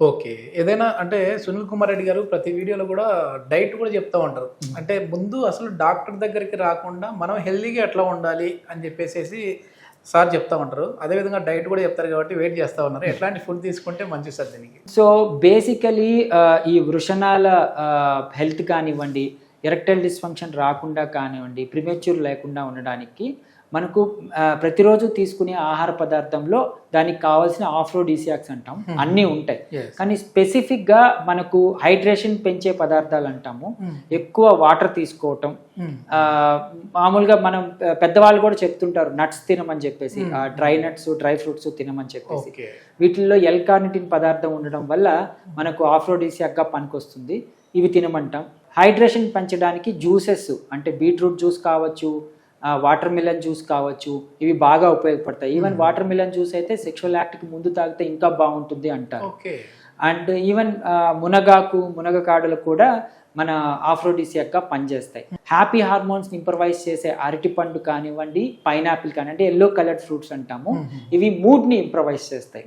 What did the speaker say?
Okay. ఏదైనా అంటే సునీల్ కుమార్ రెడ్డి గారు ప్రతి వీడియోలో గూడా డైట్ కూడా చెప్తా ఉంటారు. అంటే ముందు అసలు డాక్టర్ దగ్గరికి రాకుండా మనం హెల్తీగా ఎట్లా ఉండాలి అని చెప్పేసేసి సార్ చెప్తా ఉంటారు. అదే విధంగా డైట్ కూడా చెప్తారు కాబట్టి వెయిట్ చేస్తా ఉన్నారు. ఎట్లాంటి ఫుడ్ తీసుకుంటే మంచిది సార్ దీనికి? సో బేసికలీ ఈ వృషణాల హెల్త్ కానివ్వండి, ఎరెక్టైల్ డిస్ఫంక్షన్ రాకుండా కానివ్వండి, ప్రిమెచ్యూర్ లేకుండా ఉండడానికి మనకు ప్రతిరోజు తీసుకునే ఆహార పదార్థంలో దానికి కావాల్సిన ఆఫ్రోడీసియాక్స్ అంటాం, అన్నీ ఉంటాయి. కానీ స్పెసిఫిక్గా మనకు హైడ్రేషన్ పెంచే పదార్థాలు అంటాము, ఎక్కువ వాటర్ తీసుకోవటం. మామూలుగా మనం పెద్దవాళ్ళు కూడా చెప్తుంటారు నట్స్ తినమని చెప్పేసి, డ్రై నట్స్, డ్రై ఫ్రూట్స్ తినమని చెప్పేసి. వీటిల్లో ఎల్ కార్నిటిన్ పదార్థం ఉండడం వల్ల మనకు ఆఫ్రోడీసియాక్గా పనికొస్తుంది, ఇవి తినమంటాం. హైడ్రేషన్ పెంచడానికి జ్యూసెస్ అంటే బీట్రూట్ జ్యూస్ కావచ్చు, వాటర్ మిలన్ జ్యూస్ కావచ్చు, ఇవి బాగా ఉపయోగపడతాయి. ఈవెన్ వాటర్ మిలన్ జ్యూస్ అయితే సెక్షువల్ యాక్ట్కి ముందు తాగితే ఇంకా బాగుంటుంది అంటారు. అండ్ ఈవెన్ మునగ కాడలు కూడా మన ఆఫ్రోడిసియాక్గా పనిచేస్తాయి. హ్యాపీ హార్మోన్స్ ఇంప్రవైజ్ చేసే అరటిపండు కానివ్వండి, పైనాపిల్ కానివ్వండి, ఎల్లో కలర్డ్ ఫ్రూట్స్ అంటాము, ఇవి మూడ్ని ఇంప్రవైజ్ చేస్తాయి.